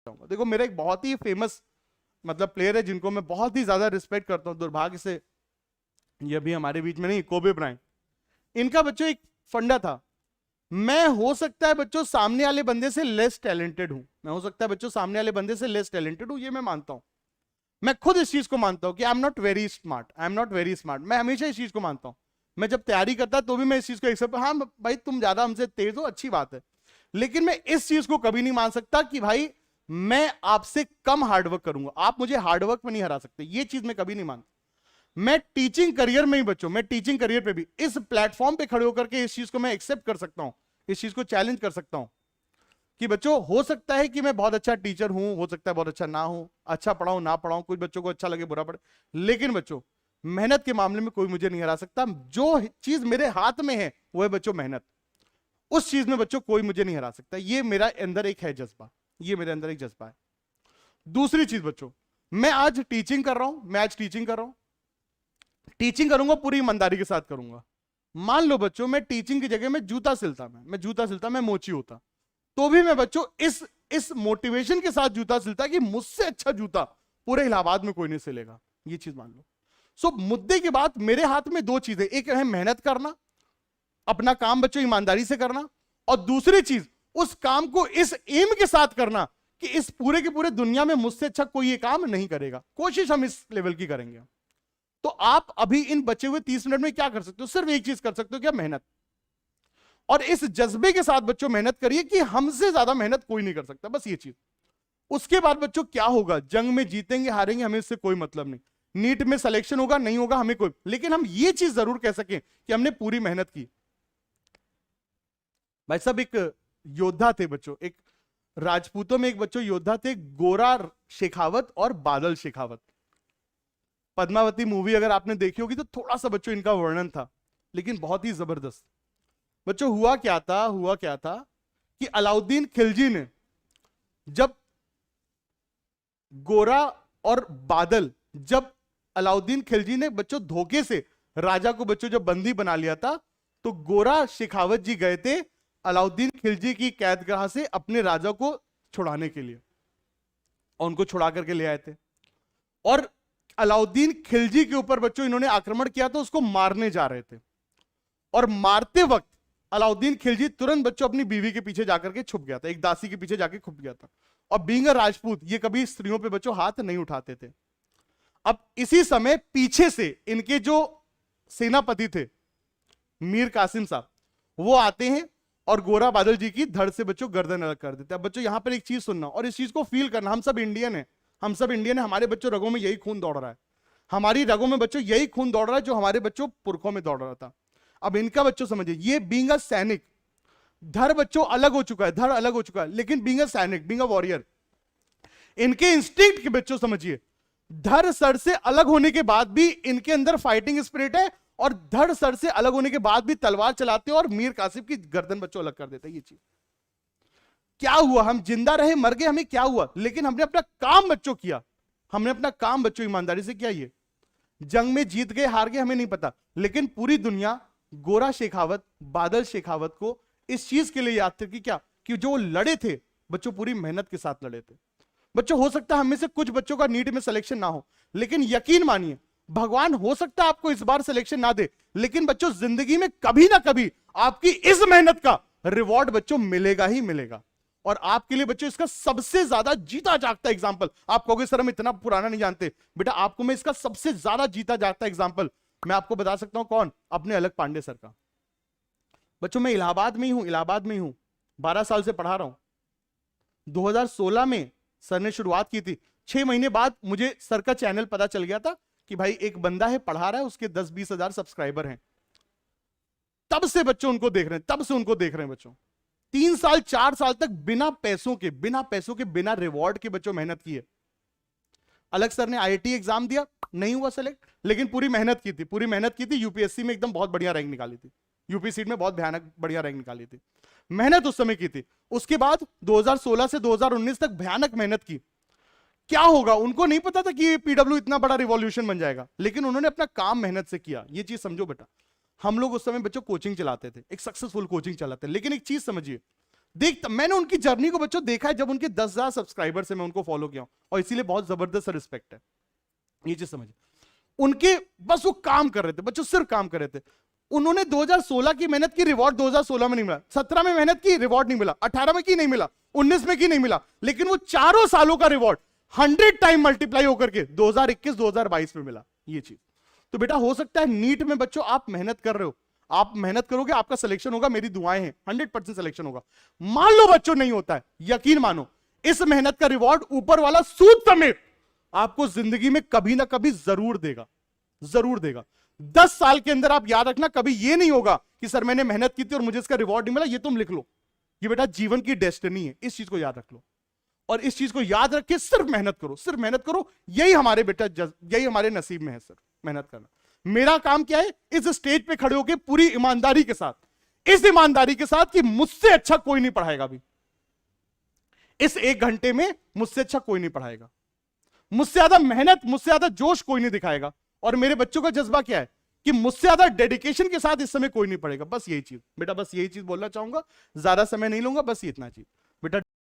चाहूंगा। देखो मेरा एक बहुत ही फेमस मतलब प्लेयर है जिनको मैं बहुत ही ज्यादा रिस्पेक्ट करता हूं, दुर्भाग्य से ये भी हमारे बीच में नहीं, कोबे ब्रायंट। इनका बच्चों एक फंडा था, मैं हो सकता है बच्चों सामने वाले बंदे से लेस टैलेंटेड हूं, मैं हो सकता है बच्चों सामने वाले बंदे से लेस टैलेंटेड हूं, ये मैं मानता हूं। मैं खुद इस चीज को मानता हूं कि I am not very smart, I am not very smart, मैं हमेशा इस चीज को मानता हूं। मैं जब तैयारी करता तो भी मैं इस चीज को एक्सेप्ट, हाँ भाई तुम ज्यादा हमसे तेज हो, अच्छी बात है, लेकिन मैं इस चीज को कभी नहीं मान सकता कि भाई मैं आपसे कम हार्डवर्क करूंगा, आप मुझे हार्डवर्क में नहीं हरा सकते, ये चीज मैं कभी नहीं मानता। मैं टीचिंग करियर में ही बच्चों, मैं टीचिंग करियर पे भी इस प्लेटफॉर्म पे खड़े होकर के इस चीज को मैं एक्सेप्ट कर सकता हूं, इस चीज को चैलेंज कर सकता हूं कि बच्चों हो सकता है कि मैं बहुत अच्छा टीचर हूं, हो सकता है बहुत अच्छा ना हो, अच्छा पढ़ाऊं ना पढ़ाऊं, कुछ बच्चों को अच्छा लगे बुरा पड़े, लेकिन बच्चों मेहनत के मामले में कोई मुझे नहीं हरा सकता। जो चीज मेरे हाथ में है वो है बच्चों मेहनत, उस चीज में बच्चों कोई मुझे नहीं हरा सकता, ये मेरा अंदर एक है जज्बा, ये मेरे अंदर एक जज्बा है। दूसरी चीज बच्चों, मैं आज टीचिंग कर रहा हूं, मैं आज टीचिंग कर रहा हूं, टीचिंग करूंगा पूरी ईमानदारी के साथ करूंगा। मान लो बच्चों मैं टीचिंग की जगह में जूता सिलता, मैं जूता सिलता, मैं मोची होता, तो भी मैं बच्चों इस मोटिवेशन के साथ जूता सिलता कि मुझसे अच्छा जूता पूरे इलाहाबाद में कोई नहीं सिलेगा, ये चीज मान लो। सो मुद्दे की बात, मेरे हाथ में दो चीजें, एक है मेहनत करना, अपना काम बच्चों ईमानदारी से करना, और दूसरी चीज उस काम को इस एम के साथ करना कि इस पूरे के पूरे दुनिया में मुझसे अच्छा कोई ये काम नहीं करेगा, कोशिश हम इस लेवल की करेंगे। तो आप अभी इन बचे हुए 30 मिनट में क्या कर सकते हो, सिर्फ एक चीज कर सकते हो, क्या, मेहनत। और इस जज्बे के साथ बच्चों मेहनत करिए कि हमसे ज्यादा मेहनत कोई नहीं कर सकता, बस ये चीज। उसके बाद बच्चों क्या होगा, जंग में जीतेंगे हारेंगे हमें इससे कोई मतलब नहीं, नीट में सिलेक्शन होगा नहीं होगा हमें कोई, लेकिन हम ये चीज जरूर कह सकें कि हमने पूरी मेहनत की। भाई साहब एक योद्धा थे बच्चों, एक राजपूतों में एक बच्चों योद्धा थे, गोरा शेखावत और बादल शेखावत। पद्मावती मूवी अगर आपने देखी होगी तो थोड़ा सा बच्चों इनका वर्णन था, लेकिन बहुत ही जबरदस्त। बच्चों हुआ क्या था कि अलाउद्दीन खिलजी ने जब गोरा और बादल, जब अलाउद्दीन खिलजी ने बच्चों धोखे से राजा को बच्चों जब बंदी बना लिया था, तो गोरा शेखावत जी गए थे अलाउद्दीन खिलजी की कैदगाह से अपने राजा को छुड़ाने के लिए, और उनको छुड़ा करके ले आए थे। और अलाउद्दीन खिलजी के ऊपर बच्चों इन्होंने आक्रमण किया तो उसको मारने जा रहे थे, और मारते वक्त अलाउद्दीन खिलजी तुरंत बच्चों अपनी बीवी के पीछे जाकर के छुप गया था, एक दासी के पीछे जाके छुप गया था। और बीइंग अ राजपूत ये कभी स्त्रियों पे बच्चों हाथ नहीं उठाते थे। अब इसी समय पीछे से इनके जो सेनापति थे मीर कासिम साहब, वो आते हैं और गोरा बादल जी की धड़ से बच्चों गर्दन अलग कर देते हैं। बच्चों यहां पर एक चीज सुनना और इस चीज को फील करना, हम सब इंडियन है, हम सब इंडियन है, हमारे बच्चों रगों में यही खून दौड़ रहा है, हमारी रगों में बच्चों यही खून दौड़ रहा है जो हमारे बच्चों पुरखों में दौड़ रहा था। अब इनका बच्चों समझिए, ये बीइंग अ सैनिक, धड़ बच्चों अलग हो चुका है, धड़ अलग हो चुका है, लेकिन बीइंग अ सैनिक, बीइंग अ वॉरियर, इनके इंस्टिंक्ट के बच्चों समझिए, धड़ सर से अलग होने के बाद भी इनके अंदर फाइटिंग स्पिरिट है, और धड़ सर से अलग होने के बाद भी तलवार चलाते हैं और मीर कासिम की गर्दन बच्चों अलग कर देते हैं। ये चीज क्या हुआ, हम जिंदा रहे मर गए हमें क्या हुआ, लेकिन हमने अपना काम बच्चों किया, हमने अपना काम बच्चों ईमानदारी से किया। ये जंग में जीत गए हार गए हमें नहीं पता, लेकिन पूरी दुनिया गोरा शेखावत बादल शेखावत को इस चीज के लिए याद थी कि क्या, कि जो लड़े थे बच्चों पूरी मेहनत के साथ लड़े थे। बच्चों हो सकता है हम में से कुछ बच्चों का नीट में सिलेक्शन ना हो, लेकिन यकीन मानिए भगवान हो सकता है आपको इस बार सिलेक्शन ना दे, लेकिन बच्चों जिंदगी में कभी ना कभी आपकी इस मेहनत का रिवॉर्ड बच्चों मिलेगा ही मिलेगा। और आपके लिए बच्चों इसका सबसे ज्यादा जीता जागता एग्जाम्पल, आप कहोगे सर हम इतना पुराना नहीं जानते, बेटा आपको मैं इसका सबसे ज्यादा जीता जागता एग्जाम्पल मैं आपको बता सकता हूं, कौन, अपने अलग पांडे सर का। बच्चों मैं इलाहाबाद में ही हूं, 12 साल से पढ़ा रहा हूं। 2016 में सर ने शुरुआत की थी, 6 महीने बाद मुझे सर का चैनल पता चल गया था कि भाई एक बंदा है पढ़ा रहा है, उसके 10-20 हजार सब्सक्राइबर हैं। तब से बच्चों उनको देख रहे हैं, तब से उनको देख रहे हैं बच्चों। 3 साल 4 साल तक बिना पैसों के बिना रिवॉर्ड के बच्चों मेहनत की है। अलग सर ने आईआईटी एग्जाम दिया, नहीं हुआ सेलेक्ट, लेकिन पूरी मेहनत की थी, यूपीएससी में एकदम बहुत बढ़िया रैंक निकाली थी, यूपी सीट में बहुत भयानक बढ़िया रैंक निकाली थी, मेहनत उस समय की थी। उसके बाद 2016 से 2019 तक भयानक मेहनत की। क्या होगा उनको नहीं पता था कि पीडब्ल्यू इतना बड़ा रिवॉल्यूशन बन जाएगा, लेकिन उन्होंने अपना काम मेहनत से किया। ये चीज समझो बेटा, हम लोग उस समय बच्चों कोचिंग चलाते थे, एक सक्सेसफुल कोचिंग चलाते, लेकिन एक चीज समझिए, देख, मैंने उनकी जर्नी को बच्चों देखा है, जब उनके 10,000 सब्सक्राइबर से मैं उनको फॉलो किया हूं, और इसीलिए बहुत जबरदस्त रिस्पेक्ट है। ये चीज समझिए, उनके बस वो काम कर रहे थे बच्चों, सिर्फ काम कर रहे थे। उन्होंने 2016 की मेहनत की, रिवॉर्ड 2016 में नहीं मिला, 17 में मेहनत की, रिवॉर्ड नहीं मिला, 18 में की नहीं मिला, 19 में की नहीं मिला, लेकिन वो चारों सालों का रिवॉर्ड 100 टाइम मल्टीप्लाई होकर के 2021 2022 में मिला। ये चीज तो बेटा हो सकता है नीट में बच्चों आप मेहनत कर रहे हो, आप मेहनत करोगे, आपका सिलेक्शन होगा, मेरी दुआएं हैं, 100% सिलेक्शन होगा। मान लो बच्चों नहीं होता है, यकीन मानो इस मेहनत का रिवॉर्ड ऊपर वाला सूद समेत आपको जिंदगी में कभी ना कभी जरूर देगा, जरूर देगा। 10 साल के अंदर आप याद रखना, कभी ये नहीं होगा कि सर मैंने मेहनत की थी और मुझे इसका रिवॉर्ड नहीं मिला। ये तुम लिख लो, ये बेटा जीवन की डेस्टिनी है, इस चीज को याद रख लो। और इस चीज को याद रख के सिर्फ मेहनत करो, सिर्फ मेहनत करो, यही हमारे बेटा यही हमारे नसीब में है सर, मेहनत करना। मेरा काम क्या है, इस स्टेज पे खड़े होकर पूरी ईमानदारी के साथ, इस ईमानदारी के साथ कि मुझसे अच्छा कोई नहीं पढ़ाएगा अभी इस 1 घंटे में, मुझसे अच्छा कोई नहीं पढ़ाएगा, मुझसे ज्यादा मेहनत, मुझसे ज्यादा जोश कोई नहीं दिखाएगा। और मेरे बच्चों का जज्बा क्या है कि मुझसे ज्यादा डेडिकेशन के साथ इस समय कोई नहीं पढ़ेगा। बस यही चीज बेटा, बस यही चीज बोलना चाहूंगा, ज्यादा समय नहीं लूंगा, बस ये इतना चीज बेटा।